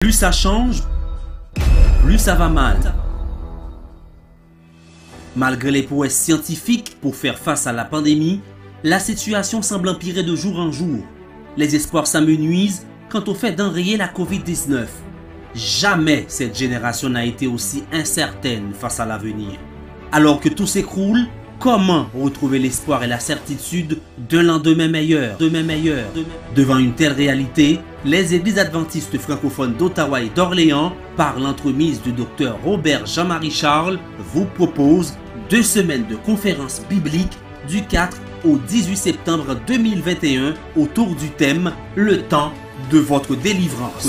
Plus ça change, plus ça va mal. Malgré les prouesses scientifiques pour faire face à la pandémie, la situation semble empirer de jour en jour. Les espoirs s'amenuisent quant au fait d'enrayer la Covid-19. Jamais cette génération n'a été aussi incertaine face à l'avenir. Alors que tout s'écroule, comment retrouver l'espoir et la certitude d'un lendemain meilleur? Devant une telle réalité, les églises adventistes francophones d'Ottawa et d'Orléans, par l'entremise du Dr Robert Jean-Marie Charles, vous proposent 2 semaines de conférences bibliques du 4 au 18 septembre 2021 autour du thème « Le temps de votre délivrance ».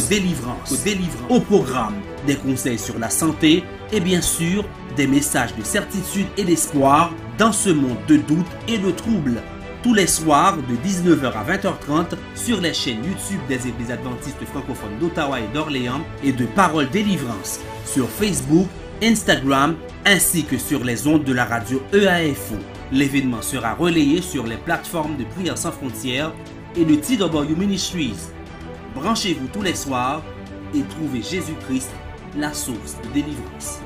Au programme, des conseils sur la santé et bien sûr, des messages de certitude et d'espoir dans ce monde de doute et de trouble. Tous les soirs de 19h à 20h30 sur les chaînes YouTube des Églises adventistes francophones d'Ottawa et d'Orléans et de Parole Délivrance, sur Facebook, Instagram ainsi que sur les ondes de la radio EAFO. L'événement sera relayé sur les plateformes de Prière sans frontières et de TW Ministries. Branchez-vous tous les soirs et trouvez Jésus-Christ, la source de délivrance.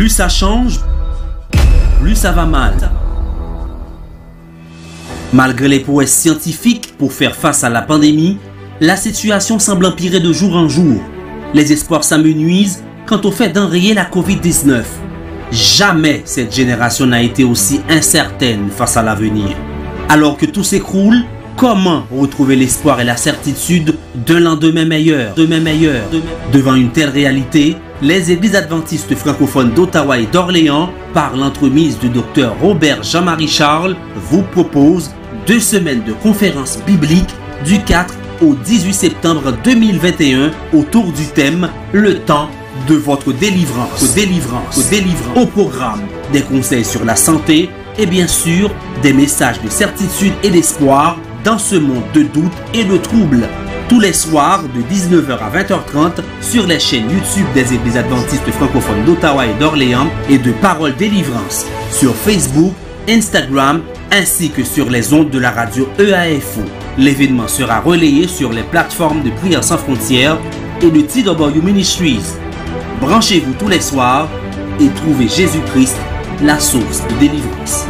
Plus ça change, plus ça va mal. Malgré les prouesses scientifiques pour faire face à la pandémie, la situation semble empirer de jour en jour. Les espoirs s'amenuisent quant au fait d'enrayer la Covid-19. Jamais cette génération n'a été aussi incertaine face à l'avenir. Alors que tout s'écroule, comment retrouver l'espoir et la certitude d'un lendemain meilleur, Devant une telle réalité, les églises adventistes francophones d'Ottawa et d'Orléans, par l'entremise du Dr Robert Jean-Marie Charles, vous proposent 2 semaines de conférences bibliques du 4 au 18 septembre 2021 autour du thème « Le temps de votre délivrance ». Au programme, des conseils sur la santé et bien sûr, des messages de certitude et d'espoir dans ce monde de doute et de trouble. Tous les soirs de 19h à 20h30 sur les chaînes YouTube des Églises adventistes francophones d'Ottawa et d'Orléans et de Parole Délivrance, sur Facebook, Instagram ainsi que sur les ondes de la radio EAFO. L'événement sera relayé sur les plateformes de Prières sans frontières et de TW Ministries. Branchez-vous tous les soirs et trouvez Jésus-Christ, la source de délivrance.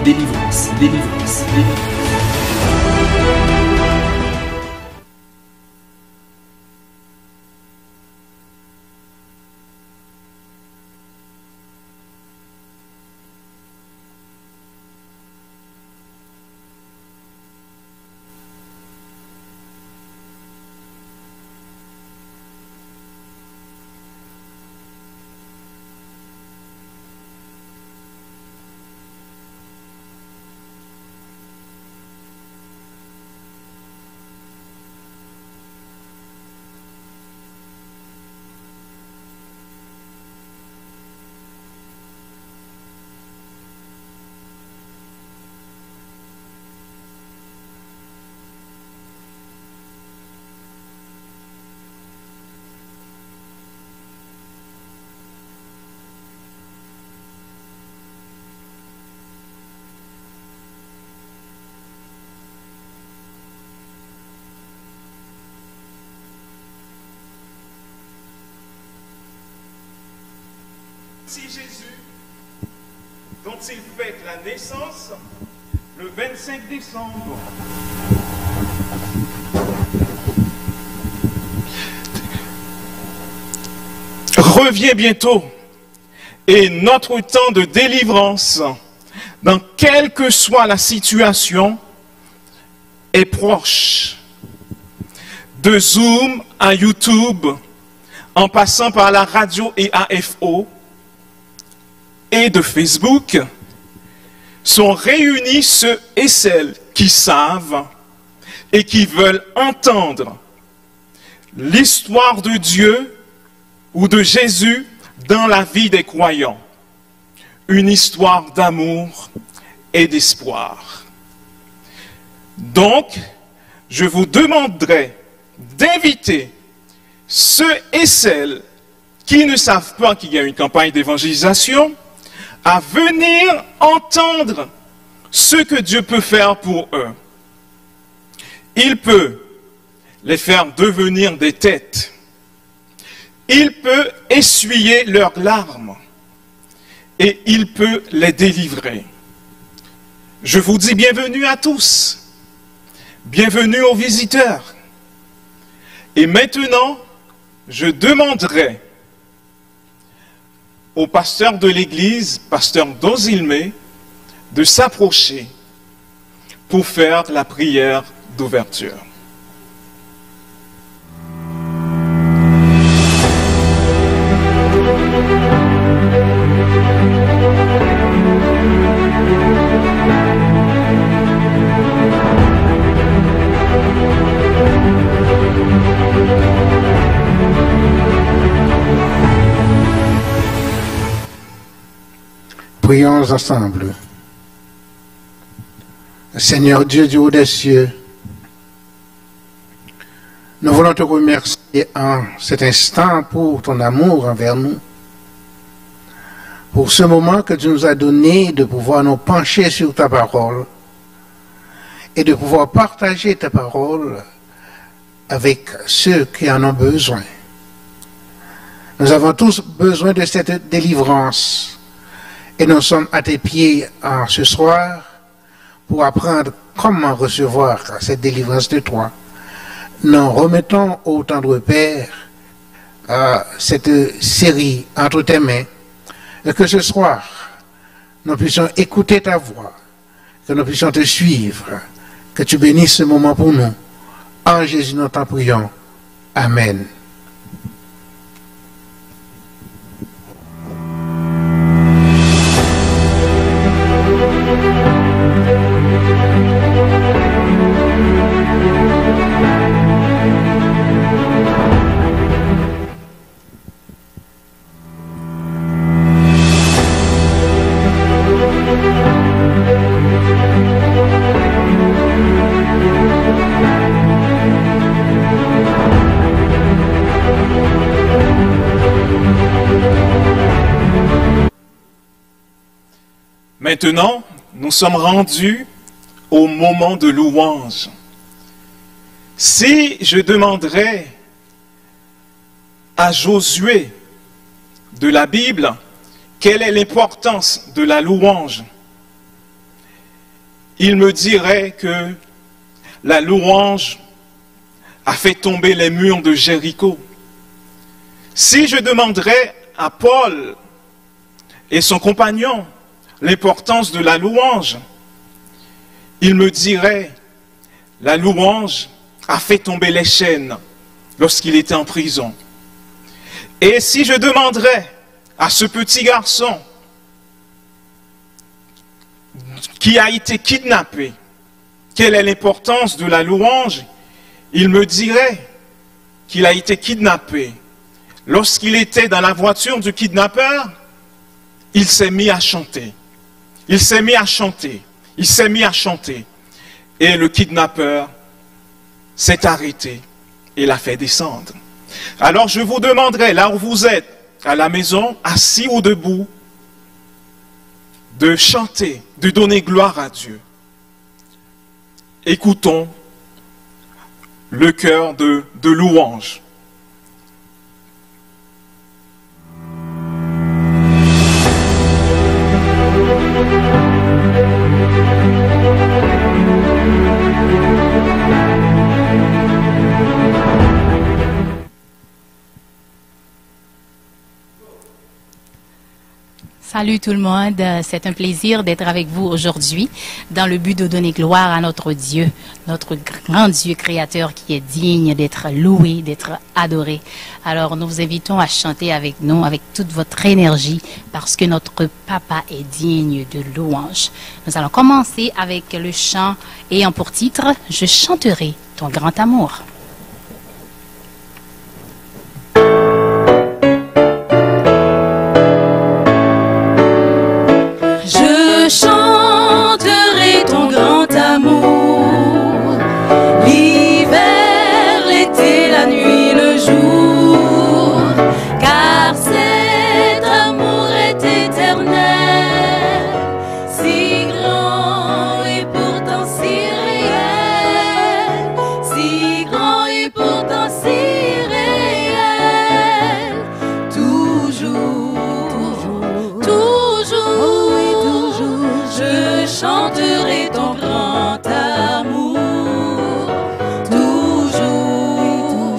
Si Jésus, dont il fête la naissance, le 25 décembre. Revient bientôt et notre temps de délivrance, dans quelle que soit la situation, est proche. De Zoom à YouTube, en passant par la radio et AFO, et de Facebook, sont réunis ceux et celles qui savent et qui veulent entendre l'histoire de Dieu ou de Jésus dans la vie des croyants. Une histoire d'amour et d'espoir. Donc, je vous demanderai d'inviter ceux et celles qui ne savent pas qu'il y a une campagne d'évangélisation à venir entendre ce que Dieu peut faire pour eux. Il peut les faire devenir des têtes. Il peut essuyer leurs larmes. Et il peut les délivrer. Je vous dis bienvenue à tous. Bienvenue aux visiteurs. Et maintenant, je demanderai au pasteur de l'église, pasteur Dozilmé, de s'approcher pour faire la prière d'ouverture. Prions ensemble. Seigneur Dieu du haut des cieux, nous voulons te remercier en cet instant pour ton amour envers nous, pour ce moment que tu nous as donné de pouvoir nous pencher sur ta parole et de pouvoir partager ta parole avec ceux qui en ont besoin. Nous avons tous besoin de cette délivrance Et nous sommes à tes pieds ce soir pour apprendre comment recevoir cette délivrance de toi. Nous remettons au tendre Père cette série entre tes mains, et que ce soir, nous puissions écouter ta voix, que nous puissions te suivre, que tu bénisses ce moment pour nous. En Jésus, nous t'en prions. Amen. Maintenant, nous sommes rendus au moment de louange. Si je demanderais à Josué de la Bible quelle est l'importance de la louange, il me dirait que la louange a fait tomber les murs de Jéricho. Si je demanderais à Paul et son compagnon l'importance de la louange, il me dirait, la louange a fait tomber les chaînes lorsqu'il était en prison. Et si je demanderais à ce petit garçon qui a été kidnappé, quelle est l'importance de la louange, il me dirait qu'il a été kidnappé. Lorsqu'il était dans la voiture du kidnappeur, il s'est mis à chanter. Il s'est mis à chanter, il s'est mis à chanter. Et le kidnappeur s'est arrêté et l'a fait descendre. Alors je vous demanderai, là où vous êtes, à la maison, assis ou debout, de chanter, de donner gloire à Dieu. Écoutons le cœur de louange. Salut tout le monde, c'est un plaisir d'être avec vous aujourd'hui dans le but de donner gloire à notre Dieu, notre grand Dieu créateur qui est digne d'être loué, d'être adoré. Alors nous vous invitons à chanter avec nous, avec toute votre énergie, parce que notre Papa est digne de louange. Nous allons commencer avec le chant ayant pour titre « Je chanterai ton grand amour ». Je chanterai ton grand amour, l'hiver, l'été, la nuit, le jour, car cet amour est éternel, si grand et pourtant si réel, si grand et pourtant si réel, je chanterai ton grand amour, toujours,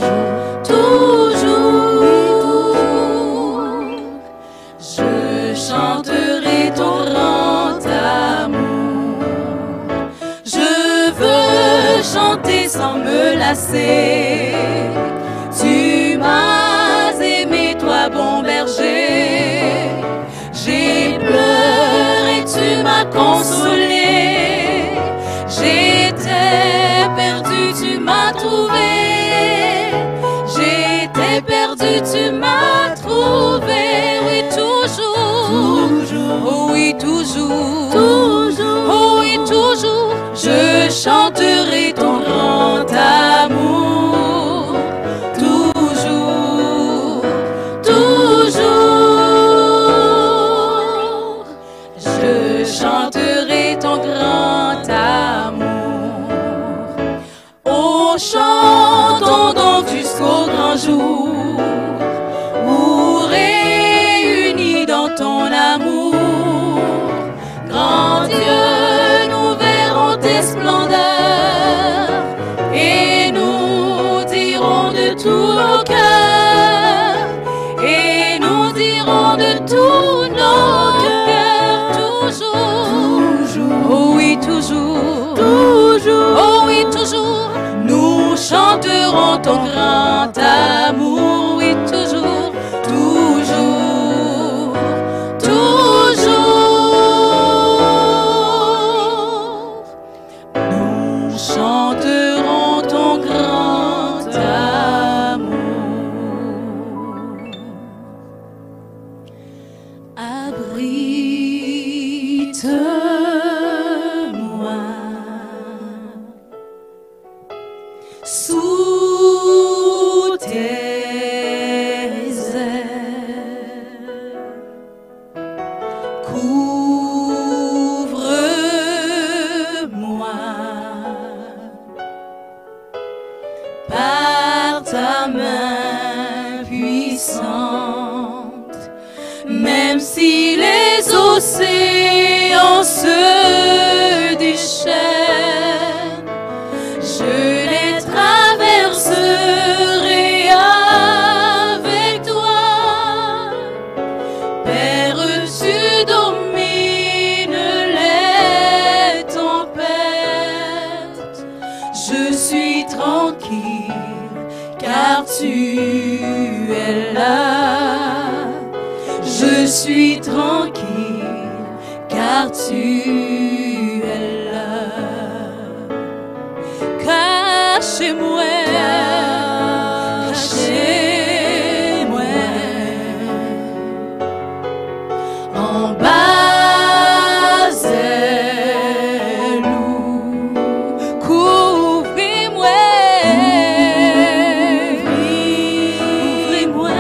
je chanterai ton grand amour. Je veux chanter sans me lasser, tu m'as aimé, toi bon berger, j'ai pleuré, tu m'as consolé, j'étais perdu, tu m'as trouvé, j'étais perdu, tu m'as trouvé, oui toujours, oh oui toujours, oh oui toujours, je chanterai ton grand amour, toujours, je chanterai ton grand amour. Oh, chantons donc jusqu'au grand jour, où réunis dans ton amour, Porte-moi sous tes ailes, couvre-moi par ta main puissante, même si les océans se déchaînent, je les traverserai avec toi. Père, tu domines les tempêtes. Je suis tranquille car tu es là. Je suis tranquille car tu es là. Cachez-moi, cachez-moi en bas loup, couvrez-moi, couvrez-moi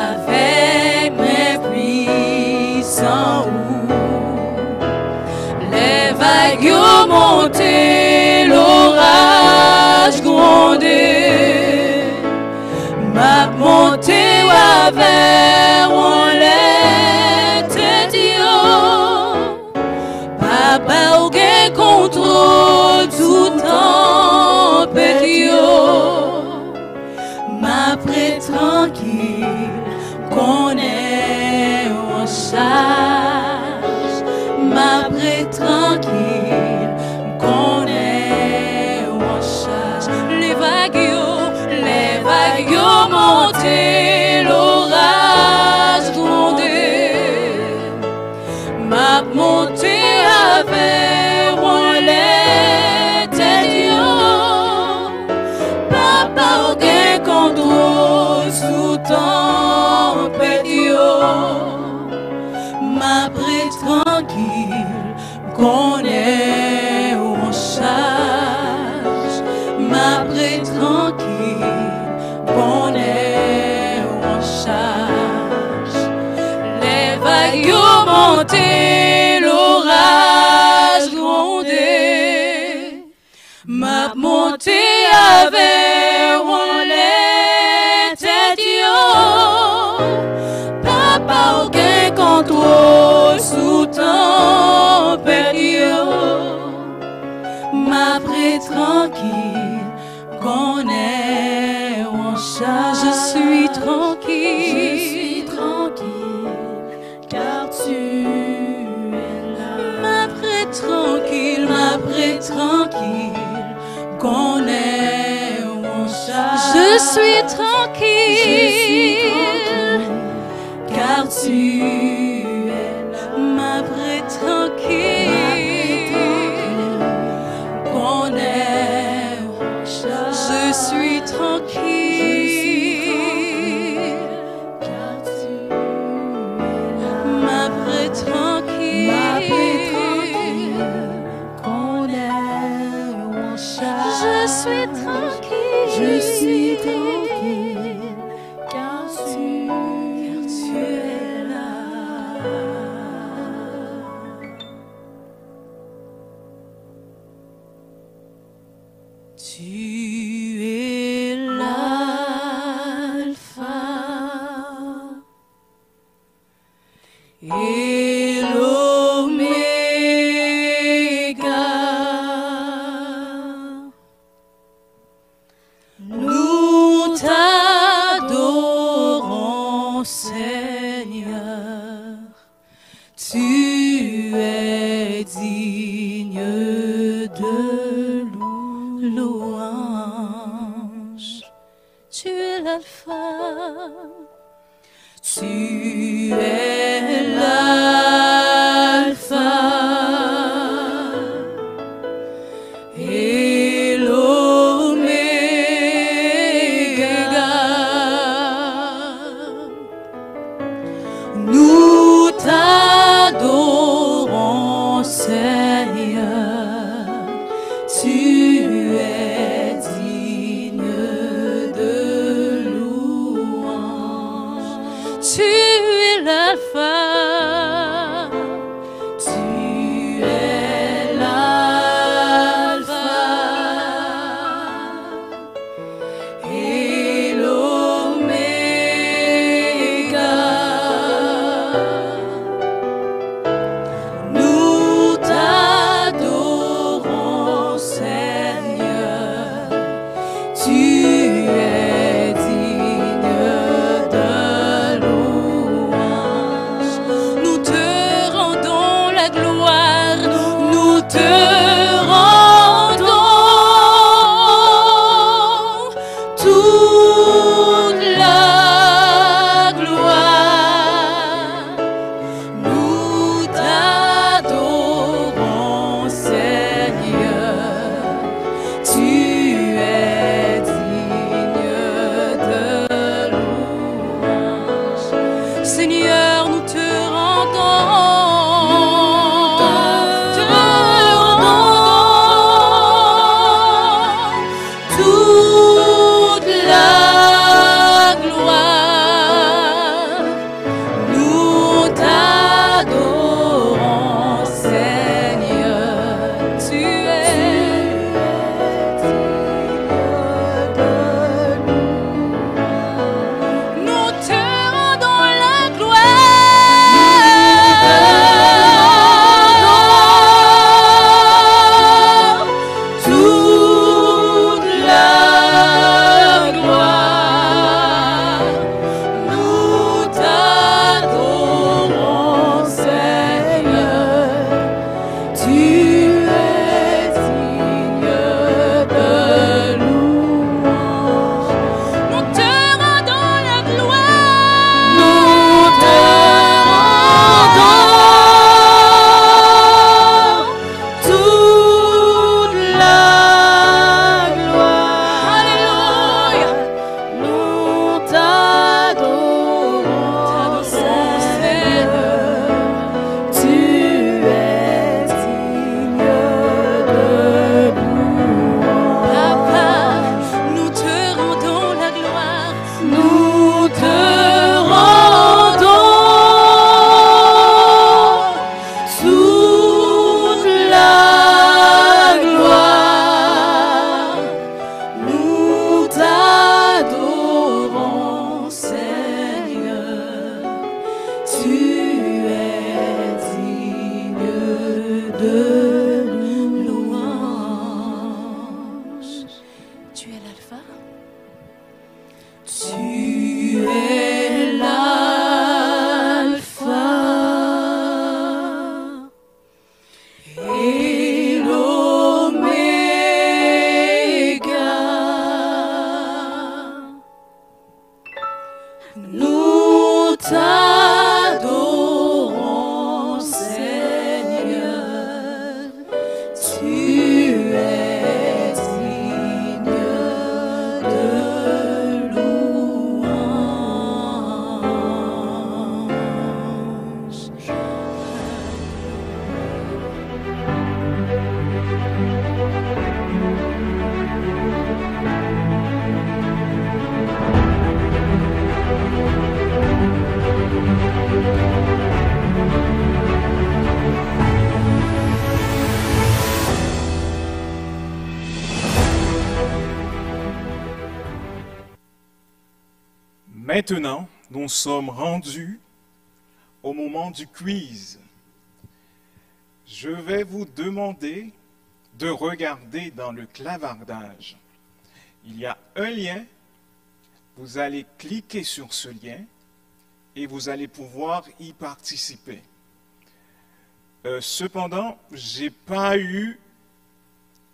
avec mes puissants roues. Les vagues ont monté, l'orage grondé, m'a monté vers on l'était papa ou gain contrôle tout tempête yo. Ma près tranquille qu'on est en charge. Ma près tranquille qu'on est en charge. Les vagues monté, l'orage grondé, m'a monté avec on l'était papa ou gain contrôle sous tempête yo. Ma près tranquille qu'on est en charge. Ma près tranquille qu'on est en charge. Les vagues ont monté, l'orage grondé, m'a monté avec on l'était papa au gain contrôle sous tempête yo. Ma près tranquille qu'on est en charge. Je suis tranquille, car tu es là. Ma près tranquille qu'on est en charge. Je suis tranquille, car tu es là. Ma près tranquille qu'on est en charge. Je suis tranquille, car tu es là. Ma près tranquille qu'on est en charge. Je suis tranquille, car tu es là. Tu es l'alpha et l'oméga. Nous t'adorons, Seigneur. Tu es digne de louange. Tu es l'alpha, tu es l'alpha et l'oméga. Nous l'alpha. Tu es l'alpha et l'oméga. Nous t'adorons, Seigneur. Tu es digne de louange. Nous te rendons la gloire. Nous te rendons toute la gloire. Nous t'adorons, Seigneur. Tu es digne de louange. Seigneur, nous te rendons toute la gloire. Nous t'adorons, Seigneur. Tu es nous te rendons la gloire. Toute la gloire. Nous t'adorons, Seigneur. Tu es digne de louange. Nous te rendons la gloire. Nous te rendons toute la gloire. Alléluia. Nous t'adorons, Seigneur. Tu es digne de louange. Papa, nous te rendons la gloire. Nous te rendons toute la gloire. Nous t'adorons, Seigneur. Tu es digne de louange. Tu es l'alpha. Tu es l'alpha et l'oméga. Nous t'adorons, Seigneur. Tu es digne de louange. Maintenant, nous sommes rendus au moment du quiz. Je vais vous demander de regarder dans le clavardage. Il y a un lien. Vous allez cliquer sur ce lien et vous allez pouvoir y participer. Cependant, j'ai pas eu,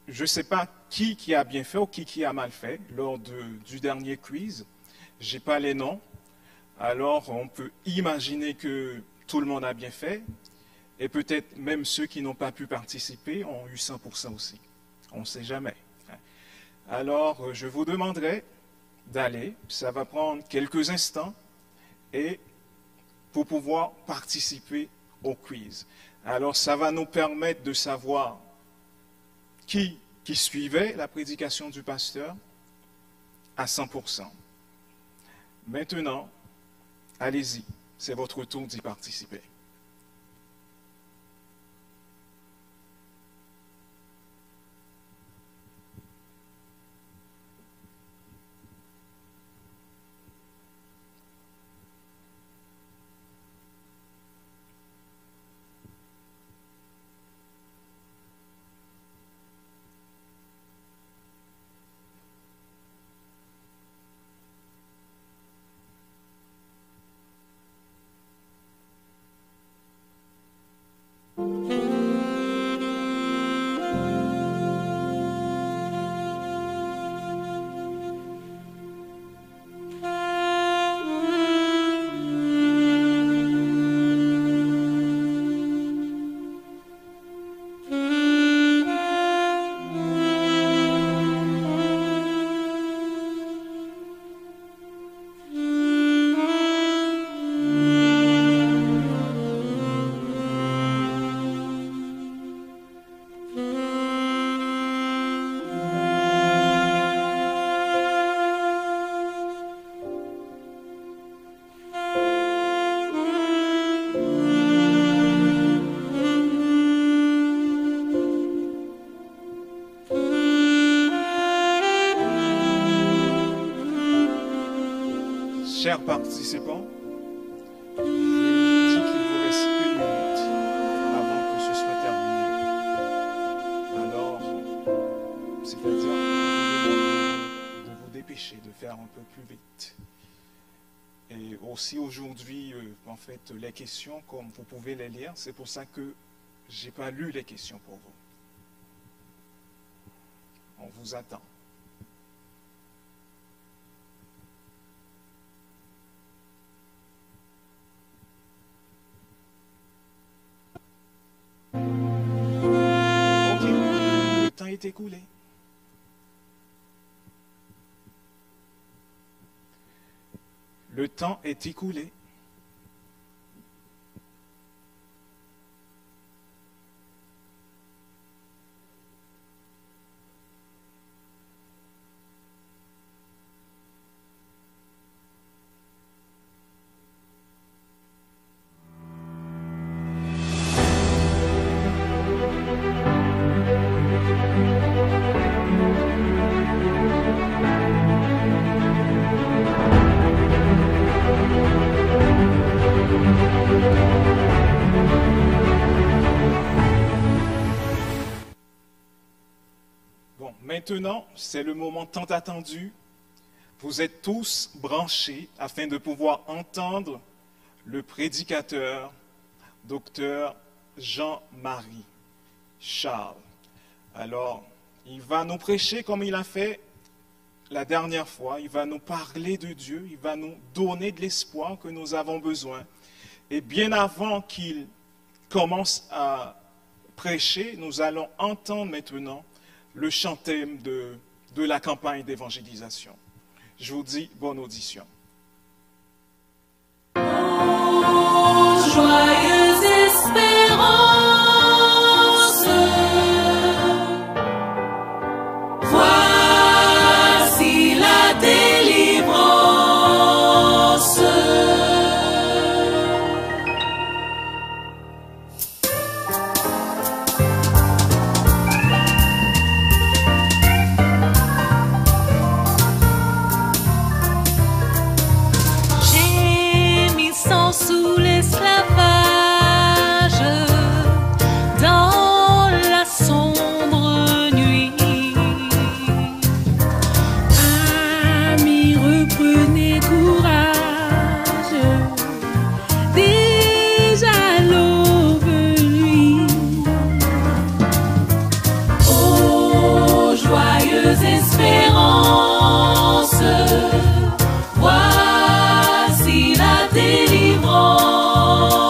je ne sais pas qui a bien fait ou qui a mal fait lors du dernier quiz. J'ai pas les noms. Alors, on peut imaginer que tout le monde a bien fait. Et peut-être même ceux qui n'ont pas pu participer ont eu 100% aussi. On ne sait jamais. Alors, je vous demanderai d'aller. Ça va prendre quelques instants. Et pour pouvoir participer au quiz. Alors, ça va nous permettre de savoir qui suivait la prédication du pasteur à 100%. Maintenant, allez-y. c'est votre tour d'y participer. Chers participants, je vous dis qu'il vous reste 1 minute avant que ce soit terminé. Alors, c'est-à-dire je vous demande de vous dépêcher, de faire un peu plus vite. Et aussi aujourd'hui, en fait, les questions, comme vous pouvez les lire, c'est pour ça que je n'ai pas lu les questions pour vous. On vous attend. Le temps est écoulé. Le temps est écoulé. Maintenant, c'est le moment tant attendu. Vous êtes tous branchés afin de pouvoir entendre le prédicateur, docteur Jean-Marie Charles. Alors, il va nous prêcher comme il a fait la dernière fois. Il va nous parler de Dieu. Il va nous donner de l'espoir que nous avons besoin. Et bien avant qu'il commence à prêcher, nous allons entendre maintenant le chant thème de la campagne d'évangélisation. Je vous dis bonne audition. Oh, joyeuse espérance, voici la délivrance. Sous l'esclavage, dans la sombre nuit, amis, reprenez courage, déjà l'aube lui. Oh, joyeuse espérance, voici la délivrance.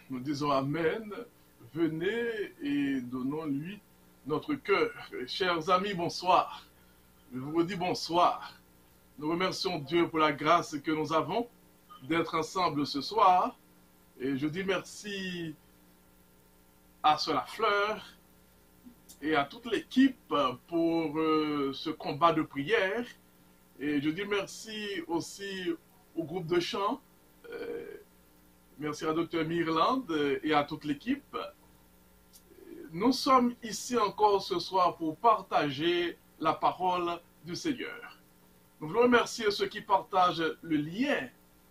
nous disons Amen. Venez et donnons-lui notre cœur. Chers amis, bonsoir. Je vous redis bonsoir. Nous remercions Dieu pour la grâce que nous avons d'être ensemble ce soir. Et je dis merci à Sœur Lafleur et à toute l'équipe pour ce combat de prière. Et je dis merci aussi au groupe de chant. Merci à Dr Mirland et à toute l'équipe. Nous sommes ici encore ce soir pour partager la parole du Seigneur. Nous voulons remercier ceux qui partagent le lien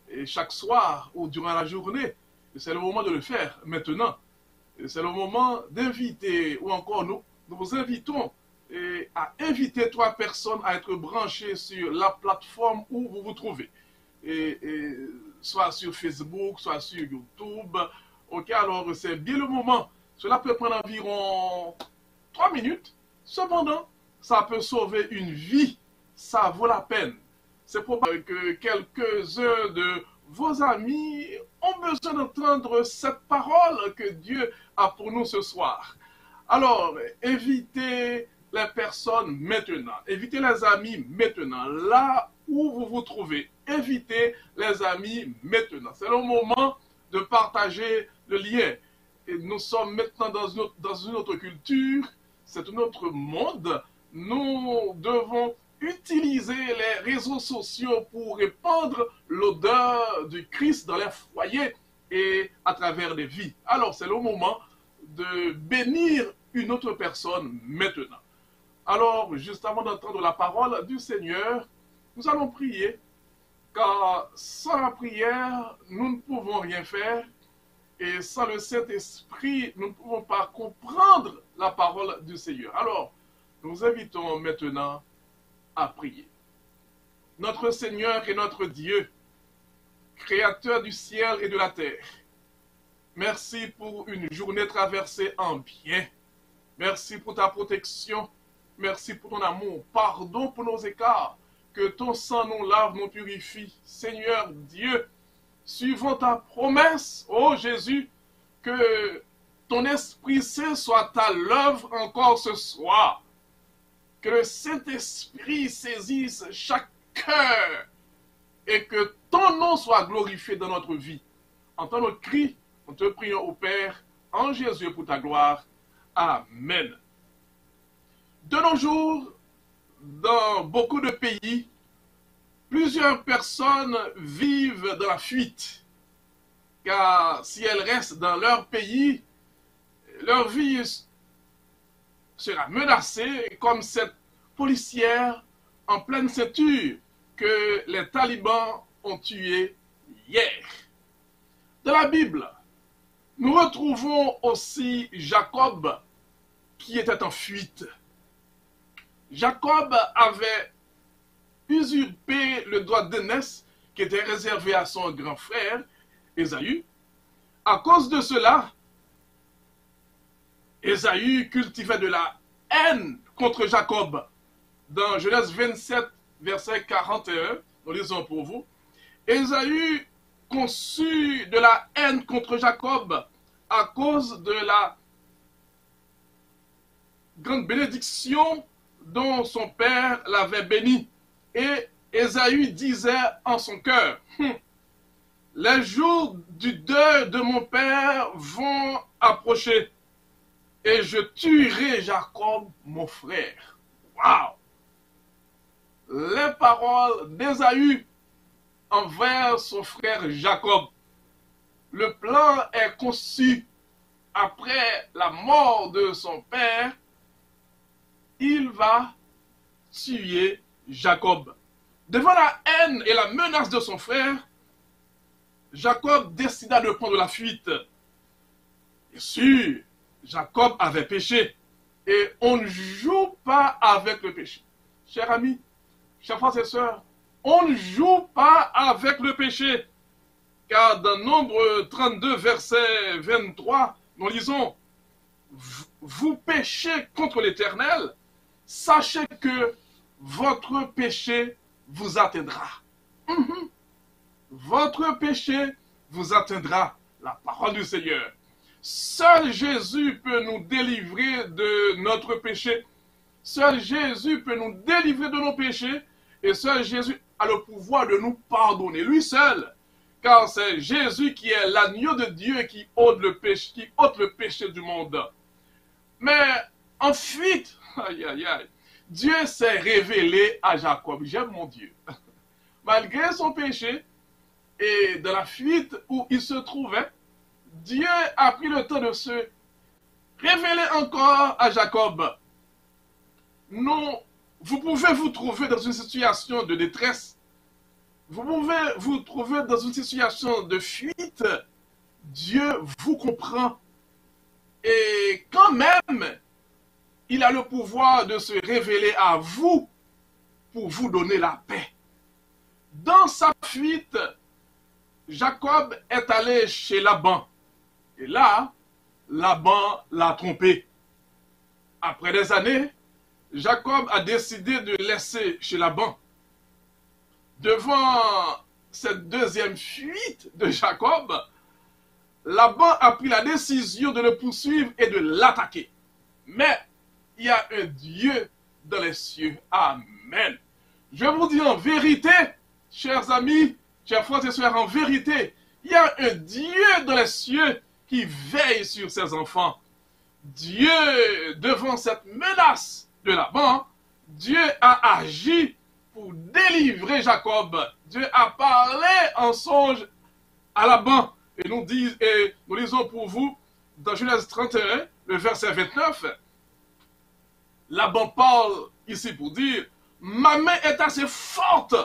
et chaque soir ou durant la journée. C'est le moment de le faire maintenant. C'est le moment d'inviter, ou encore nous vous invitons à inviter 3 personnes à être branchées sur la plateforme où vous vous trouvez. Soit sur Facebook, soit sur YouTube. Ok, alors c'est bien le moment. Cela peut prendre environ 3 minutes. Cependant, ça peut sauver une vie. Ça vaut la peine. C'est probable que quelques-uns de vos amis ont besoin d'entendre cette parole que Dieu a pour nous ce soir. Alors, évitez les personnes maintenant. Évitez les amis maintenant. Là où vous vous trouvez, évitez les amis maintenant. C'est le moment de partager le lien. Et nous sommes maintenant dans une autre culture, c'est un autre monde. Nous devons utiliser les réseaux sociaux pour répandre l'odeur du Christ dans les foyers et à travers les vies. Alors c'est le moment de bénir une autre personne maintenant. Alors, juste avant d'entendre la parole du Seigneur, nous allons prier, car sans la prière, nous ne pouvons rien faire. Et sans le Saint-Esprit, nous ne pouvons pas comprendre la parole du Seigneur. Alors, nous vous invitons maintenant à prier. Notre Seigneur et notre Dieu, Créateur du ciel et de la terre, merci pour une journée traversée en bien. Merci pour ta protection. Merci pour ton amour. Pardon pour nos écarts. Que ton sang nous lave, nous purifie. Seigneur Dieu, suivons ta promesse, ô Jésus, que ton Esprit Saint soit à l'œuvre encore ce soir. Que le Saint-Esprit saisisse chaque cœur et que ton nom soit glorifié dans notre vie. Entends notre cri, nous te prions au Père, en Jésus pour ta gloire. Amen. De nos jours, dans beaucoup de pays, plusieurs personnes vivent dans la fuite, car si elles restent dans leur pays, leur vie sera menacée, comme cette policière en pleine ceinture que les talibans ont tuée hier. Dans la Bible, nous retrouvons aussi Jacob qui était en fuite. Jacob avait usurpé le droit d'aînesse qui était réservé à son grand frère, Ésaü. À cause de cela, Ésaü cultivait de la haine contre Jacob. Dans Genèse 27, verset 41, nous lisons pour vous. Ésaü conçut de la haine contre Jacob à cause de la grande bénédiction dont son père l'avait béni. Et Ésaü disait en son cœur, les jours du deuil de mon père vont approcher et je tuerai Jacob, mon frère. Waouh! Les paroles d'Ésaü envers son frère Jacob. Le plan est conçu après la mort de son père. Il va tuer Jacob. Devant la haine et la menace de son frère, Jacob décida de prendre la fuite. Bien sûr, Jacob avait péché. Et on ne joue pas avec le péché. Chers amis, chers frères et sœurs, on ne joue pas avec le péché. Car dans Nombre 32, verset 23, nous lisons, vous péchez contre l'Éternel, sachez que votre péché vous atteindra. Votre péché vous atteindra. la parole du Seigneur. Seul Jésus peut nous délivrer de notre péché. Seul Jésus peut nous délivrer de nos péchés. Et seul Jésus a le pouvoir de nous pardonner. Lui seul. Car c'est Jésus qui est l'agneau de Dieu qui ôte le péché du monde. Mais ensuite, aïe, aïe, aïe, Dieu s'est révélé à Jacob. J'aime mon Dieu. Malgré son péché et de la fuite où il se trouvait, Dieu a pris le temps de se révéler encore à Jacob. Non, vous pouvez vous trouver dans une situation de détresse. Vous pouvez vous trouver dans une situation de fuite. Dieu vous comprend. Et quand même, il a le pouvoir de se révéler à vous pour vous donner la paix. Dans sa fuite, Jacob est allé chez Laban. Et là, Laban l'a trompé. Après des années, Jacob a décidé de laisser chez Laban. Devant cette deuxième fuite de Jacob, Laban a pris la décision de le poursuivre et de l'attaquer. Mais il y a un Dieu dans les cieux. Amen. Je vous dis en vérité, chers amis, chers frères et sœurs, en vérité, il y a un Dieu dans les cieux qui veille sur ses enfants. Dieu, devant cette menace de Laban, Dieu a agi pour délivrer Jacob. Dieu a parlé en songe à Laban. Et nous lisons pour vous, dans Genèse 31, le verset 29, Laban parle ici pour dire, ma main est assez forte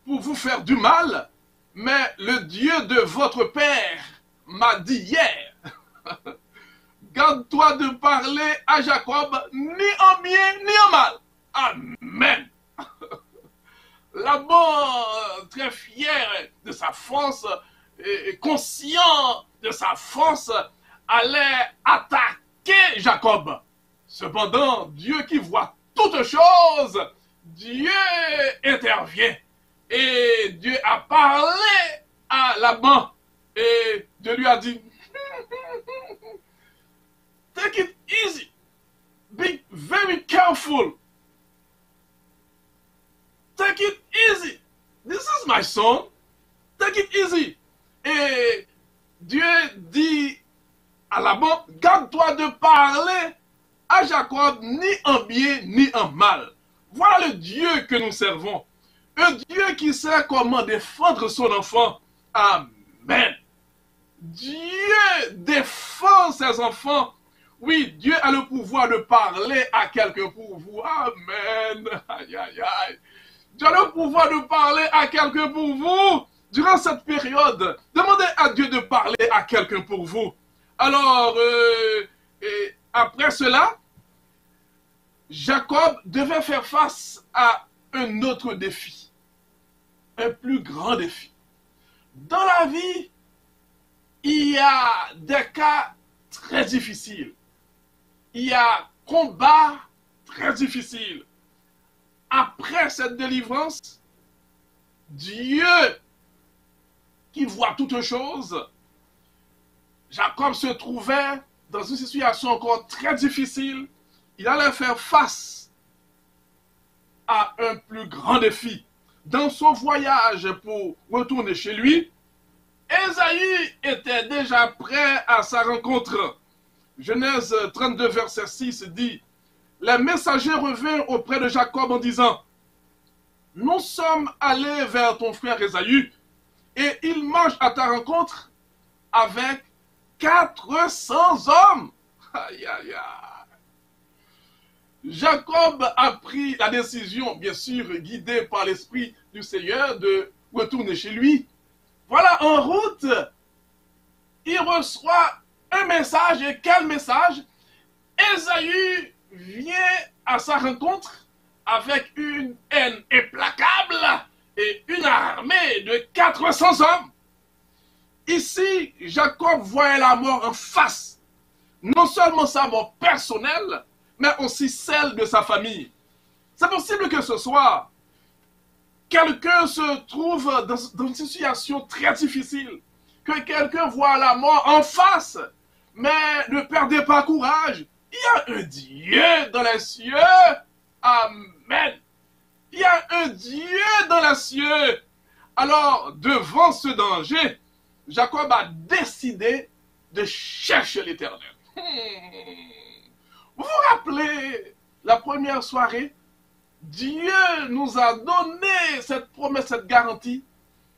pour vous faire du mal, mais le Dieu de votre père m'a dit hier, garde-toi de parler à Jacob ni en bien ni en mal. Amen. Laban, très fier de sa force, et conscient de sa force, allait attaquer Jacob. Cependant, Dieu qui voit toutes choses, Dieu intervient. Et Dieu a parlé à Laban. Et Dieu lui a dit, take it easy. Be very careful. Take it easy. This is my son. Take it easy. Et Dieu dit à Laban, garde-toi de parler à Jacob ni en bien ni en mal. Voilà le Dieu que nous servons. Un Dieu qui sait comment défendre son enfant. Amen. Dieu défend ses enfants. Oui, Dieu a le pouvoir de parler à quelqu'un pour vous. Amen. Aïe, aïe, aïe. Dieu a le pouvoir de parler à quelqu'un pour vous. Durant cette période, demandez à Dieu de parler à quelqu'un pour vous. Alors, après cela, Jacob devait faire face à un autre défi. Un plus grand défi. Dans la vie, il y a des cas très difficiles. Il y a combat très difficile. Après cette délivrance, Dieu qui voit toutes choses, Jacob se trouvait dans une situation encore très difficile. Il allait faire face à un plus grand défi. Dans son voyage pour retourner chez lui, Ésaü était déjà prêt à sa rencontre. Genèse 32, verset 6 dit, « Les messagers revinrent auprès de Jacob en disant, « Nous sommes allés vers ton frère Ésaü, et il marche à ta rencontre avec 400 hommes. » Aïe, aïe, aïe. Jacob a pris la décision, bien sûr, guidé par l'Esprit du Seigneur, de retourner chez lui. Voilà, en route, il reçoit un message. Et quel message? Ésaü vient à sa rencontre avec une haine implacable et une armée de 400 hommes. Ici, Jacob voyait la mort en face. Non seulement sa mort personnelle, mais aussi celle de sa famille. C'est possible que ce soir, quelqu'un se trouve dans une situation très difficile, que quelqu'un voit la mort en face, mais ne perdez pas courage. Il y a un Dieu dans les cieux. Amen. Il y a un Dieu dans les cieux. Alors, devant ce danger, Jacob a décidé de chercher l'Éternel. Vous vous rappelez la première soirée? Dieu nous a donné cette promesse, cette garantie.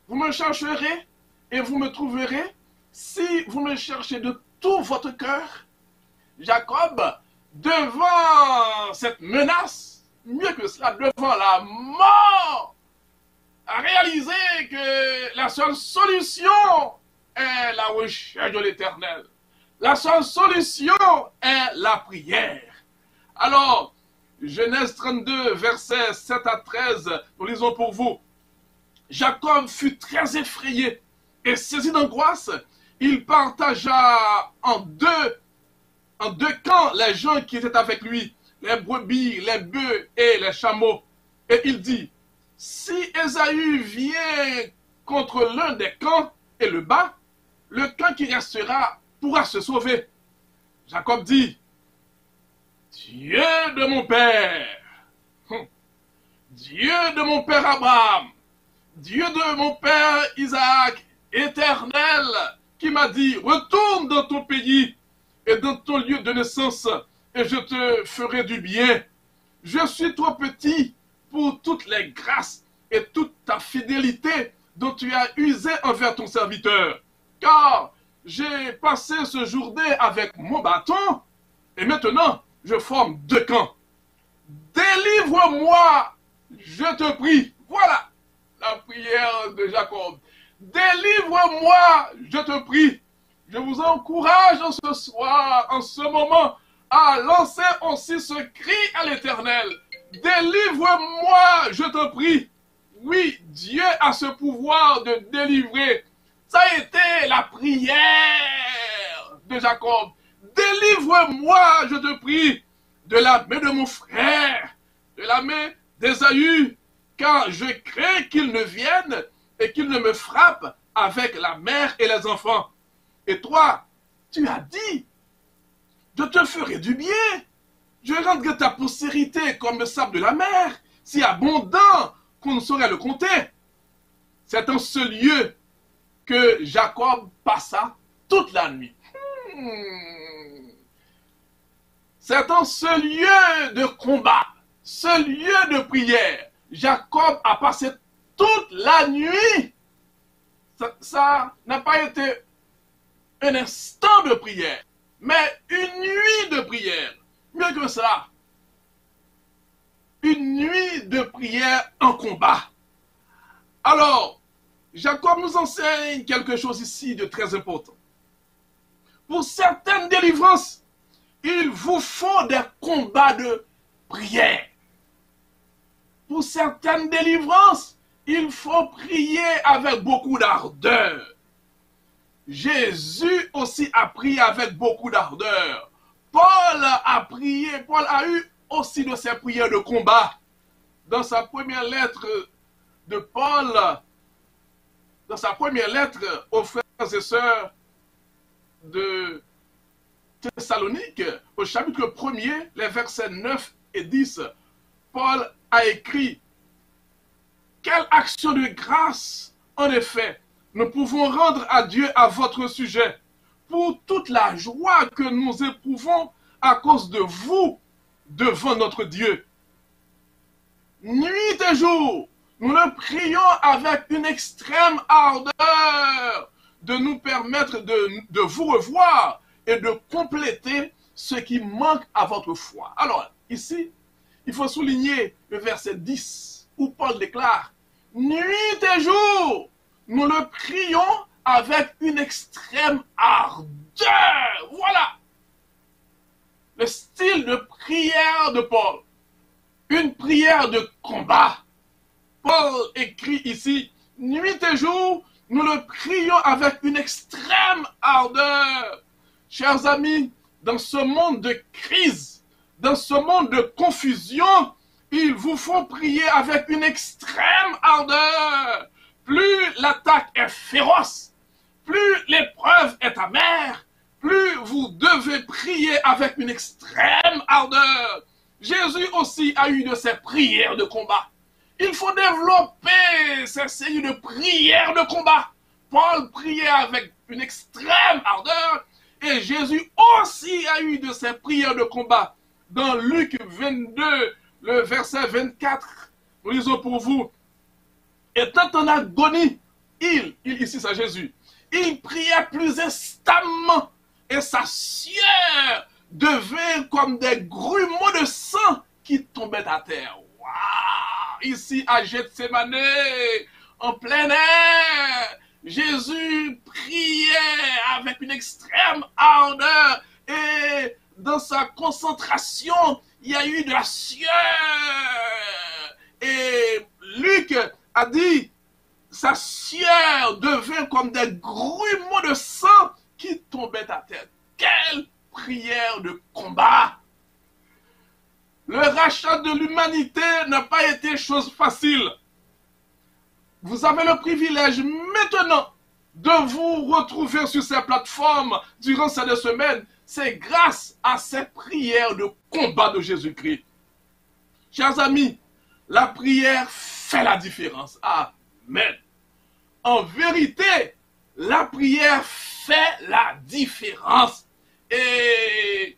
Vous me chercherez et vous me trouverez si vous me cherchez de tout votre cœur. Jacob, devant cette menace, mieux que cela, devant la mort, a réalisé que la seule solution est la recherche de l'Éternel. La seule solution est la prière. Alors, Genèse 32, versets 7 à 13, nous lisons pour vous. Jacob fut très effrayé et saisi d'angoisse. Il partagea en deux camps les gens qui étaient avec lui, les brebis, les bœufs et les chameaux. Et il dit, si Ésaü vient contre l'un des camps et le bat, le camp qui restera pourra se sauver. Jacob dit, Dieu de mon père, Dieu de mon père Abraham, Dieu de mon père Isaac, éternel, qui m'a dit, retourne dans ton pays et dans ton lieu de naissance, et je te ferai du bien. Je suis trop petit pour toutes les grâces et toute ta fidélité dont tu as usé envers ton serviteur. Car j'ai passé ce journée avec mon bâton, et maintenant je forme deux camps. Délivre-moi, je te prie. Voilà la prière de Jacob. Délivre-moi, je te prie. Je vous encourage en ce soir, en ce moment, à lancer aussi ce cri à l'Éternel. Délivre-moi, je te prie. Oui, Dieu a ce pouvoir de délivrer. Ça a été la prière de Jacob. Délivre-moi, je te prie, de la main de mon frère, de la main d'Ésaü, car je crains qu'il ne vienne et qu'il ne me frappe avec la mère et les enfants. Et toi, tu as dit, je te ferai du bien. Je rendrai ta postérité comme le sable de la mer, si abondant qu'on ne saurait le compter. C'est en ce lieu que Jacob passa toute la nuit. C'est en ce lieu de combat, ce lieu de prière, Jacob a passé toute la nuit. Ça n'a pas été un instant de prière, mais une nuit de prière. Mieux que cela, une nuit de prière en combat. Alors, Jacob nous enseigne quelque chose ici de très important. Pour certaines délivrances, il vous faut des combats de prière. Pour certaines délivrances, il faut prier avec beaucoup d'ardeur. Jésus aussi a prié avec beaucoup d'ardeur. Paul a prié, Paul a eu aussi de ses prières de combat. Dans sa première lettre de Paul, dans sa première lettre aux frères et sœurs de Thessalonique, au chapitre 1er, les versets 9 et 10, Paul a écrit « Quelle action de grâce, en effet, nous pouvons rendre à Dieu à votre sujet, pour toute la joie que nous éprouvons à cause de vous devant notre Dieu. Nuit et jour, nous le prions avec une extrême ardeur de nous permettre de vous revoir et de compléter ce qui manque à votre foi. » Alors, ici, il faut souligner le verset 10 où Paul déclare « Nuit et jour, nous le prions avec une extrême ardeur. » Voilà le style de prière de Paul. Une prière de combat. Paul écrit ici, « Nuit et jour, nous le prions avec une extrême ardeur. » Chers amis, dans ce monde de crise, dans ce monde de confusion, il vous faut prier avec une extrême ardeur. Plus l'attaque est féroce, plus l'épreuve est amère, plus vous devez prier avec une extrême ardeur. Jésus aussi a eu de ces prières de combat. Il faut développer ces séries de prières de combat. Paul priait avec une extrême ardeur et Jésus aussi a eu de ces prières de combat. Dans Luc 22, le verset 24, nous lisons pour vous, étant en agonie, ici c'est Jésus, il priait plus instamment et sa sueur devint comme des grumeaux de sang qui tombaient à terre. Waouh! Ici à Gethsémane, en plein air, Jésus priait avec une extrême ardeur et dans sa concentration, il y a eu de la sueur. Et Luc a dit, sa sueur devint comme des grumeaux de sang qui tombaient à terre. Quelle prière de combat! Le rachat de l'humanité n'a pas été chose facile. Vous avez le privilège maintenant de vous retrouver sur ces plateformes durant ces 2 semaines. C'est grâce à ces prières de combat de Jésus-Christ. Chers amis, la prière fait la différence. Amen. En vérité, la prière fait la différence. Et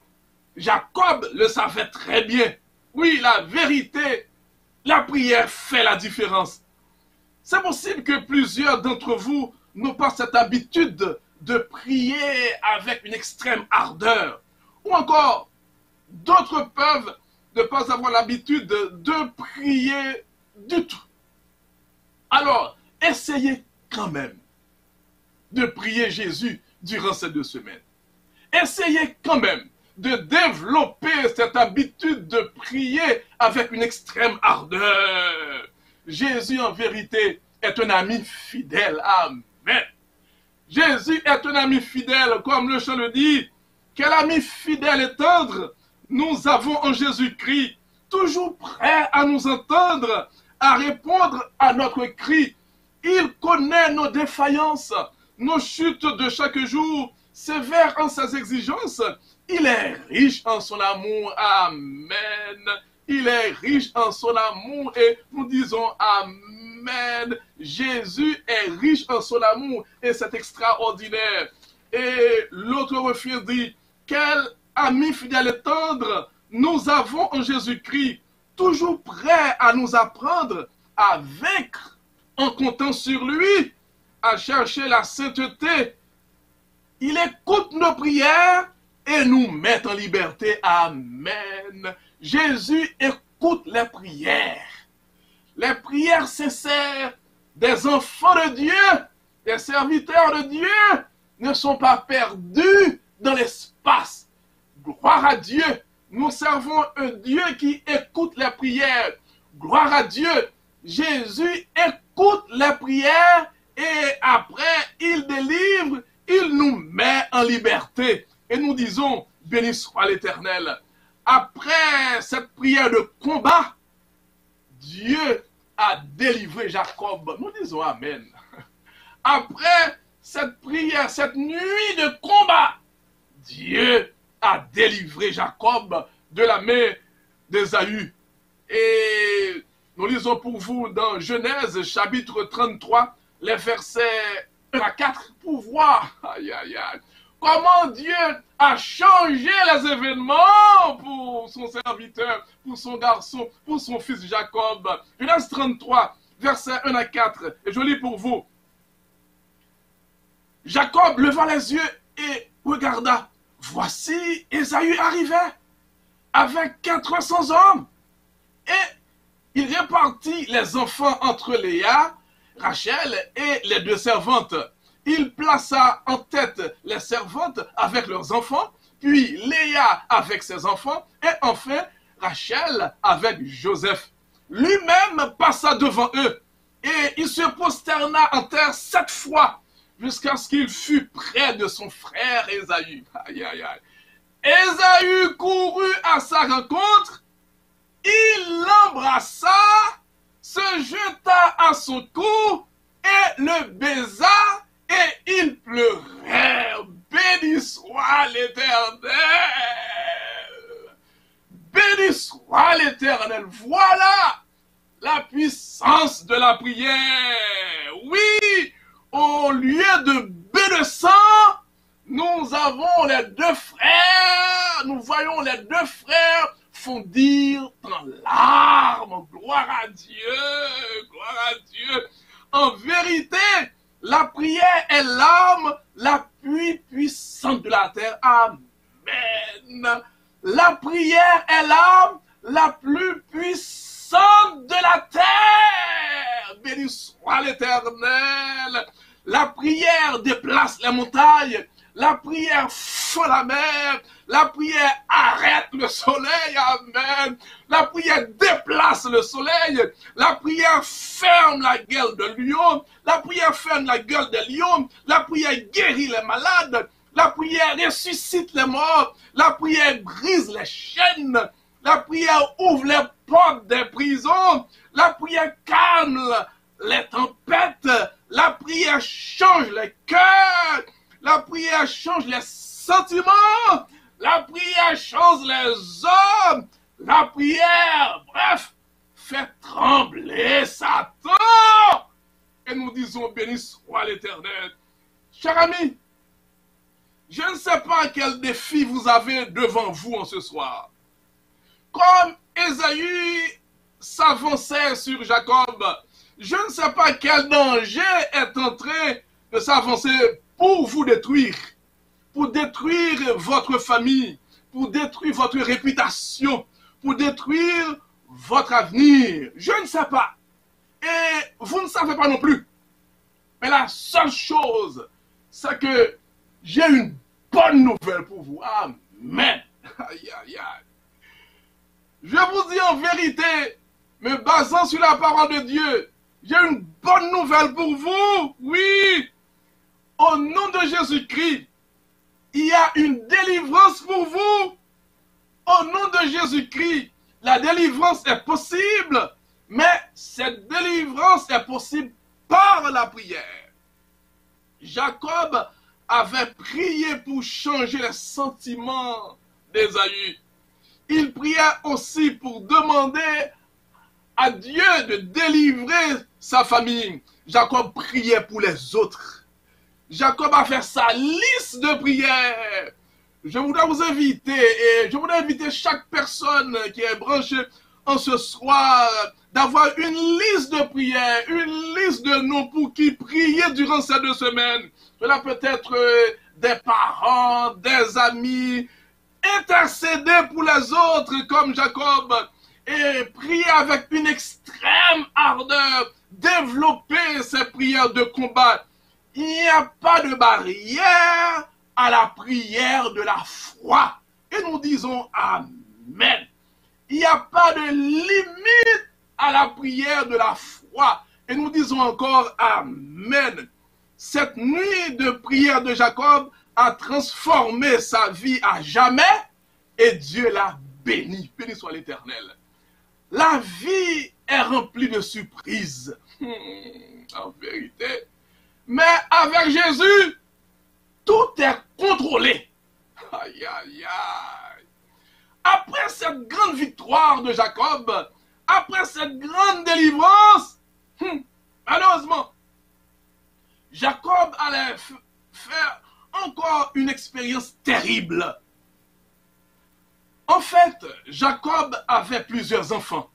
Jacob le savait très bien. Oui, la vérité, la prière fait la différence. C'est possible que plusieurs d'entre vous n'ont pas cette habitude de prier avec une extrême ardeur. Ou encore, d'autres peuvent ne pas avoir l'habitude de prier du tout. Alors, essayez quand même de prier Jésus durant ces 2 semaines. Essayez quand même de développer cette habitude de prier avec une extrême ardeur. Jésus, en vérité, est un ami fidèle. Amen. Jésus est un ami fidèle, comme le chant le dit. Quel ami fidèle et tendre nous avons en Jésus-Christ, toujours prêt à nous entendre, à répondre à notre cri. Il connaît nos défaillances, nos chutes de chaque jour, sévère en ses exigences. Il est riche en son amour. Amen. Il est riche en son amour et nous disons Amen. Jésus est riche en son amour et c'est extraordinaire. Et l'autre refrain dit, quel ami fidèle et tendre nous avons en Jésus-Christ, toujours prêt à nous apprendre à vaincre en comptant sur lui, à chercher la sainteté. Il écoute nos prières et nous met en liberté. Amen. Jésus écoute les prières sincères des enfants de Dieu, des serviteurs de Dieu, ne sont pas perdus dans l'espace. Gloire à Dieu, nous servons un Dieu qui écoute les prières. Gloire à Dieu, Jésus écoute les prières et après il délivre, il nous met en liberté. Et nous disons, béni soit l'Éternel. Après cette prière de combat, Dieu a délivré Jacob. Nous disons Amen. Après cette prière, cette nuit de combat, Dieu a délivré Jacob de la main d'Ésaü. Et nous lisons pour vous dans Genèse chapitre 33, les versets 1 à 4, pour voir comment Dieu a changé les événements pour son serviteur, pour son garçon, pour son fils Jacob. Genèse 33, versets 1 à 4, et je lis pour vous. Jacob leva les yeux et regarda. Voici, Ésaü arrivait avec 400 hommes. Et il répartit les enfants entre Léa, Rachel et les 2 servantes. Il plaça en tête les servantes avec leurs enfants, puis Léa avec ses enfants, et enfin Rachel avec Joseph. Lui-même passa devant eux, et il se prosterna en terre 7 fois, jusqu'à ce qu'il fût près de son frère Ésaü. Ésaü courut à sa rencontre, il l'embrassa, se jeta à son cou et le baisa, et il pleura. l'Éternel. Béni soit l'Éternel. Voilà la puissance de la prière. Oui, au lieu de baie de sang, nous avons les deux frères, nous voyons les deux frères fondir en larmes. Gloire à Dieu, gloire à Dieu. En vérité, la prière est l'arme la plus puissante de la terre. Amen. La prière est l'arme la plus puissante de la terre. Béni soit l'Éternel. La prière déplace les montagnes. La prière fend la mer. La prière arrête le soleil. Amen. La prière déplace le soleil. La prière ferme la gueule de lion. La prière ferme la gueule des lions. La prière guérit les malades. La prière ressuscite les morts. La prière brise les chaînes. La prière ouvre les portes des prisons. La prière calme les tempêtes. La prière change les cœurs. La prière change les sentiments. La prière change les hommes. La prière, bref, fait trembler Satan. Et nous disons, béni soit l'Éternel. Chers amis, je ne sais pas quel défi vous avez devant vous en ce soir. Comme Ésaü s'avançait sur Jacob, je ne sais pas quel danger est en train de s'avancer pour vous détruire, pour détruire votre famille, pour détruire votre réputation, pour détruire votre avenir. Je ne sais pas. Et vous ne savez pas non plus. Mais la seule chose, c'est que j'ai une bonne nouvelle pour vous. Amen. Aïe, aïe, aïe. Je vous dis en vérité, me basant sur la parole de Dieu, j'ai une bonne nouvelle pour vous. Oui. Au nom de Jésus-Christ, il y a une délivrance pour vous. Au nom de Jésus-Christ, la délivrance est possible, mais cette délivrance est possible par la prière. Jacob avait prié pour changer les sentiments d'Ésaü. Il priait aussi pour demander à Dieu de délivrer sa famille. Jacob priait pour les autres. Jacob a fait sa liste de prières. Je voudrais vous inviter, et je voudrais inviter chaque personne qui est branchée en ce soir, d'avoir une liste de prières, une liste de noms pour qui prier durant ces 2 semaines. Cela peut être des parents, des amis, intercéder pour les autres comme Jacob, et prier avec une extrême ardeur, développer ces prières de combat. Il n'y a pas de barrière à la prière de la foi. Et nous disons Amen. Il n'y a pas de limite à la prière de la foi. Et nous disons encore Amen. Cette nuit de prière de Jacob a transformé sa vie à jamais et Dieu l'a béni. Béni soit l'Éternel. La vie est remplie de surprises. En vérité. Mais avec Jésus, tout est contrôlé. Aïe, aïe, aïe. Après cette grande victoire de Jacob, après cette grande délivrance, malheureusement, Jacob allait faire encore une expérience terrible. En fait, Jacob avait plusieurs enfants.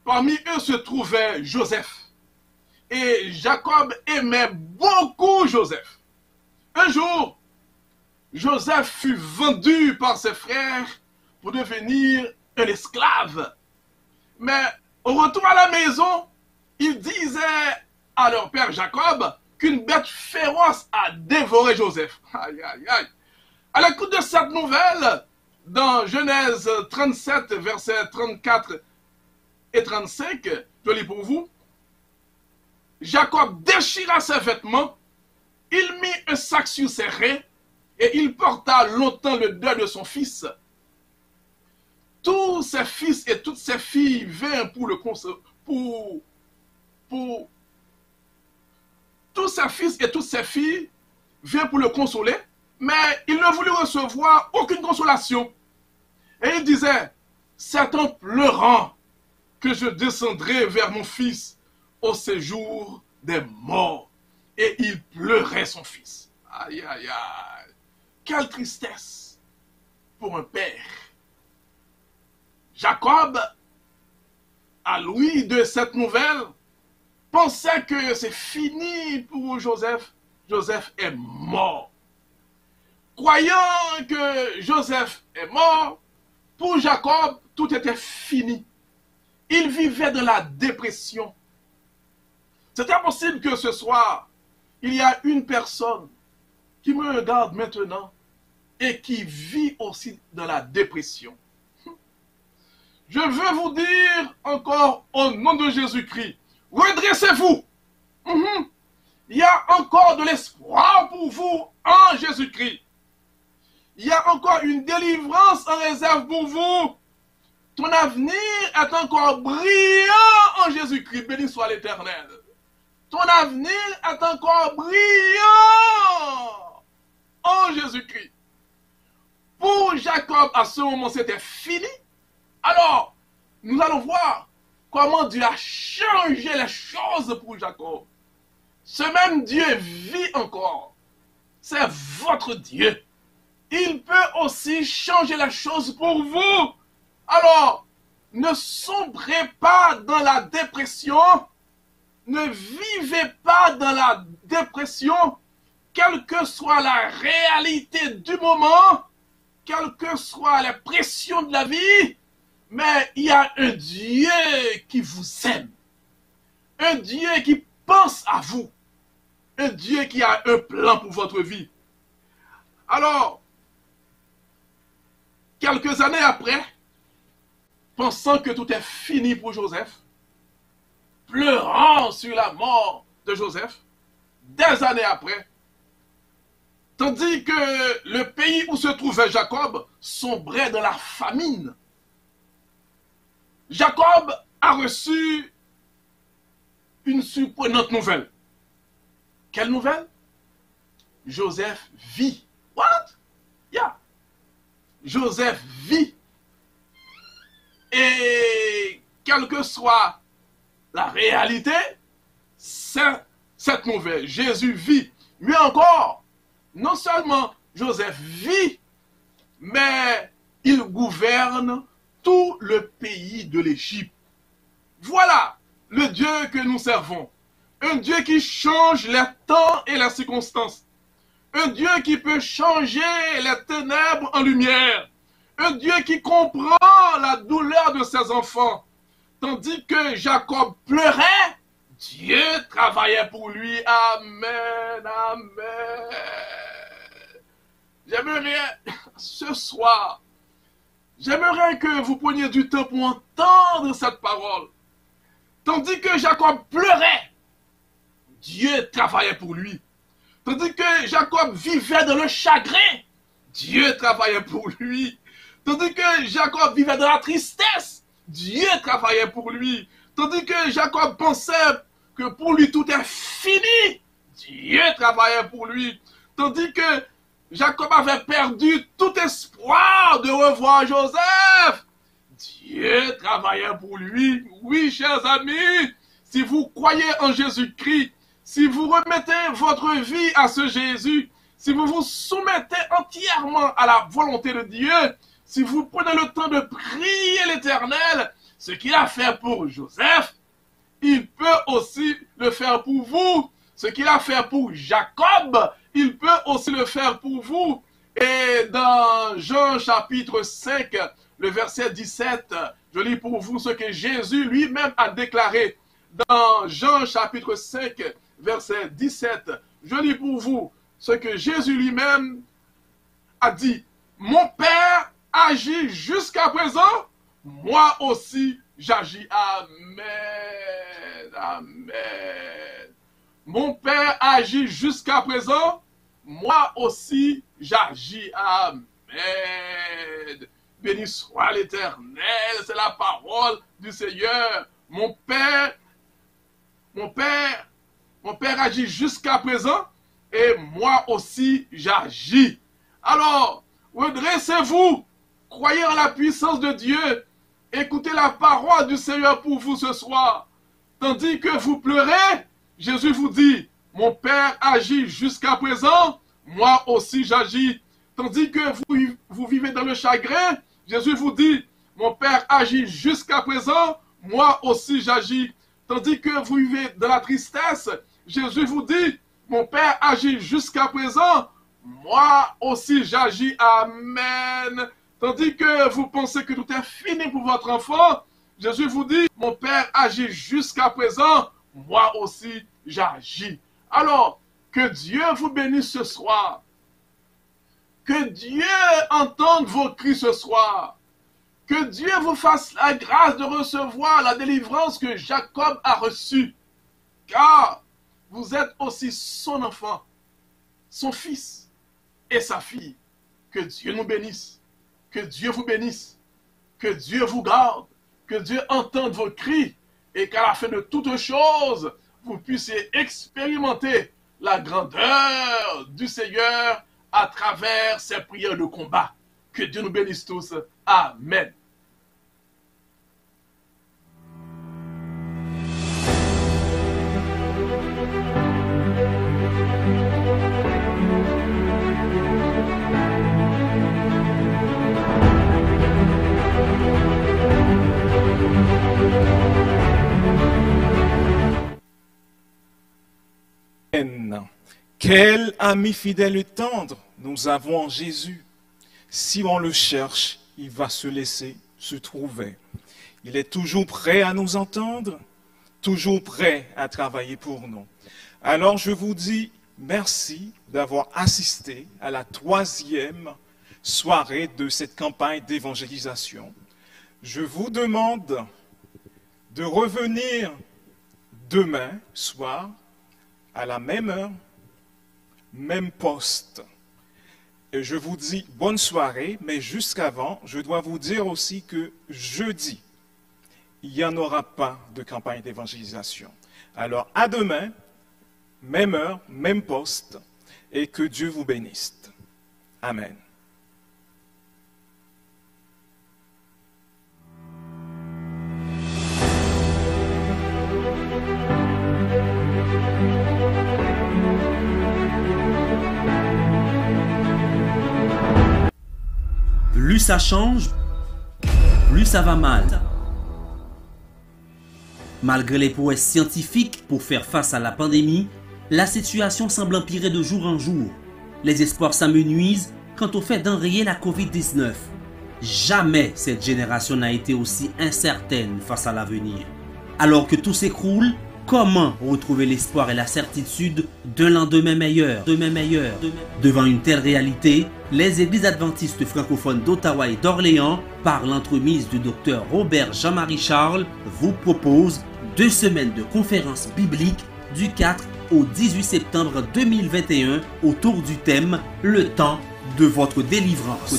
Parmi eux se trouvait Joseph. Et Jacob aimait beaucoup Joseph. Un jour, Joseph fut vendu par ses frères pour devenir un esclave. Mais au retour à la maison, ils disaient à leur père Jacob qu'une bête féroce a dévoré Joseph. Aïe, aïe, aïe. À l'écoute de cette nouvelle, dans Genèse 37, versets 34 et 35, je lis pour vous. Jacob déchira ses vêtements, il mit un sac sur ses reins et il porta longtemps le deuil de son fils. Tous ses fils et toutes ses filles vinrent pour le consoler. Tous ses fils et toutes ses filles vinrent pour le consoler Mais il ne voulut recevoir aucune consolation. Et il disait, c'est en pleurant que je descendrai vers mon fils au séjour des morts. Et il pleurait son fils. Aïe, aïe, aïe. Quelle tristesse pour un père. Jacob, à l'ouïe de cette nouvelle, pensait que c'est fini pour Joseph. Joseph est mort. Croyant que Joseph est mort, pour Jacob, tout était fini. Il vivait de la dépression. C'est impossible que ce soir, il y a une personne qui me regarde maintenant et qui vit aussi de la dépression. Je veux vous dire encore au nom de Jésus-Christ, redressez-vous. Il y a encore de l'espoir pour vous en Jésus-Christ. Il y a encore une délivrance en réserve pour vous. Ton avenir est encore brillant en Jésus-Christ. Béni soit l'Éternel. Ton avenir est encore brillant en Jésus-Christ. Pour Jacob, à ce moment, c'était fini. Alors, nous allons voir comment Dieu a changé les choses pour Jacob. Ce même Dieu vit encore. C'est votre Dieu. Il peut aussi changer les choses pour vous. Alors, ne sombrez pas dans la dépression. Ne vivez pas dans la dépression. Quelle que soit la réalité du moment, quelles que soient les pressions de la vie, mais il y a un Dieu qui vous aime. Un Dieu qui pense à vous. Un Dieu qui a un plan pour votre vie. Alors, quelques années après, pensant que tout est fini pour Joseph, pleurant sur la mort de Joseph, des années après, tandis que le pays où se trouvait Jacob sombrait dans la famine, Jacob a reçu une surprenante nouvelle. Quelle nouvelle? Joseph vit. What? Yeah. Joseph vit. Et quelle que soit la réalité, c'est cette nouvelle. Jésus vit. Mieux encore, non seulement Joseph vit, mais il gouverne tout le pays de l'Égypte. Voilà le Dieu que nous servons. Un Dieu qui change les temps et les circonstances. Un Dieu qui peut changer les ténèbres en lumière. Un Dieu qui comprend la douleur de ses enfants. Tandis que Jacob pleurait, Dieu travaillait pour lui. Amen, amen. J'aimerais ce soir, j'aimerais que vous preniez du temps pour entendre cette parole. Tandis que Jacob pleurait, Dieu travaillait pour lui. Tandis que Jacob vivait dans le chagrin, Dieu travaillait pour lui. Tandis que Jacob vivait dans la tristesse, Dieu travaillait pour lui. Tandis que Jacob pensait que pour lui tout est fini, Dieu travaillait pour lui. Tandis que Jacob avait perdu tout espoir de revoir Joseph, Dieu travaillait pour lui. Oui, chers amis, si vous croyez en Jésus-Christ, si vous remettez votre vie à ce Jésus, si vous vous soumettez entièrement à la volonté de Dieu, si vous prenez le temps de prier l'Éternel, ce qu'il a fait pour Joseph, il peut aussi le faire pour vous. Ce qu'il a fait pour Jacob, il peut aussi le faire pour vous. Et dans Jean chapitre 5, le verset 17, je lis pour vous ce que Jésus lui-même a déclaré. Dans Jean chapitre 5, verset 17, je lis pour vous ce que Jésus lui-même a dit. Mon Père agit jusqu'à présent, moi aussi j'agis. Amen. Amen. Mon Père agit jusqu'à présent, moi aussi j'agis. Amen. Béni soit l'Éternel, c'est la parole du Seigneur. Mon Père agit jusqu'à présent et moi aussi j'agis. Alors, redressez-vous, croyez en la puissance de Dieu, écoutez la parole du Seigneur pour vous ce soir. Tandis que vous pleurez, Jésus vous dit, mon Père agit jusqu'à présent, moi aussi j'agis. Tandis que vous vivez dans le chagrin, Jésus vous dit, mon Père agit jusqu'à présent, moi aussi j'agis. Tandis que vous vivez dans la tristesse, Jésus vous dit, mon Père agit jusqu'à présent, moi aussi j'agis. Amen. Tandis que vous pensez que tout est fini pour votre enfant, Jésus vous dit, mon Père agit jusqu'à présent, moi aussi j'agis. Alors, que Dieu vous bénisse ce soir. Que Dieu entende vos cris ce soir. Que Dieu vous fasse la grâce de recevoir la délivrance que Jacob a reçue. Car vous êtes aussi son enfant, son fils et sa fille. Que Dieu nous bénisse. Que Dieu vous bénisse. Que Dieu vous garde. Que Dieu entende vos cris. Et qu'à la fin de toutes choses, vous puissiez expérimenter la grandeur du Seigneur à travers ces prières de combat. Que Dieu nous bénisse tous. Amen. Quel ami fidèle et tendre nous avons en Jésus. Si on le cherche, il va se laisser se trouver. Il est toujours prêt à nous entendre, toujours prêt à travailler pour nous. Alors je vous dis merci d'avoir assisté à la 3e soirée de cette campagne d'évangélisation. Je vous demande de revenir demain soir à la même heure, même poste. Et je vous dis bonne soirée, mais jusqu'avant, je dois vous dire aussi que jeudi, il n'y en aura pas de campagne d'évangélisation. Alors à demain, même heure, même poste, et que Dieu vous bénisse. Amen. Plus ça change, plus ça va mal. Malgré les prouesses scientifiques pour faire face à la pandémie, la situation semble empirer de jour en jour. Les espoirs s'amenuisent quant au fait d'enrayer la Covid-19. Jamais cette génération n'a été aussi incertaine face à l'avenir. Alors que tout s'écroule, comment retrouver l'espoir et la certitude d'un lendemain meilleur? Devant une telle réalité, les églises adventistes francophones d'Ottawa et d'Orléans, par l'entremise du Dr Robert Jean-Marie Charles, vous proposent 2 semaines de conférences bibliques du 4 au 18 septembre 2021 autour du thème « Le temps de votre délivrance ».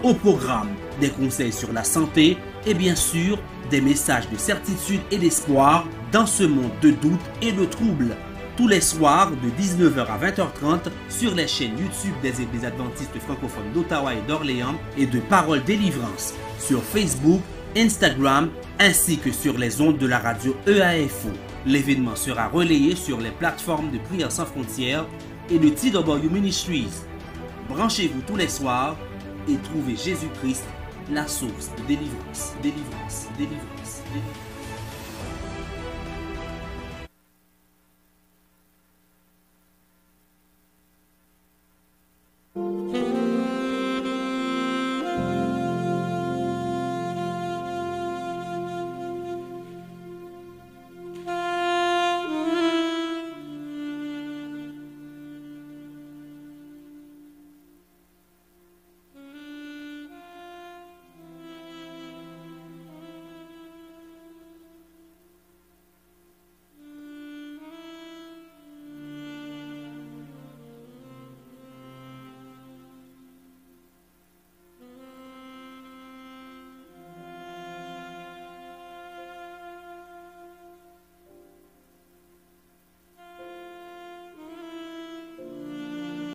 Au programme, des conseils sur la santé et bien sûr, des messages de certitude et d'espoir dans ce monde de doute et de trouble. Tous les soirs de 19h à 20h30 sur les chaînes YouTube des Églises adventistes francophones d'Ottawa et d'Orléans et de Parole Délivrance, sur Facebook, Instagram ainsi que sur les ondes de la radio EAFO. L'événement sera relayé sur les plateformes de Prières sans frontières et de TW Ministries. Branchez-vous tous les soirs et trouvez Jésus-Christ, la source de délivrance.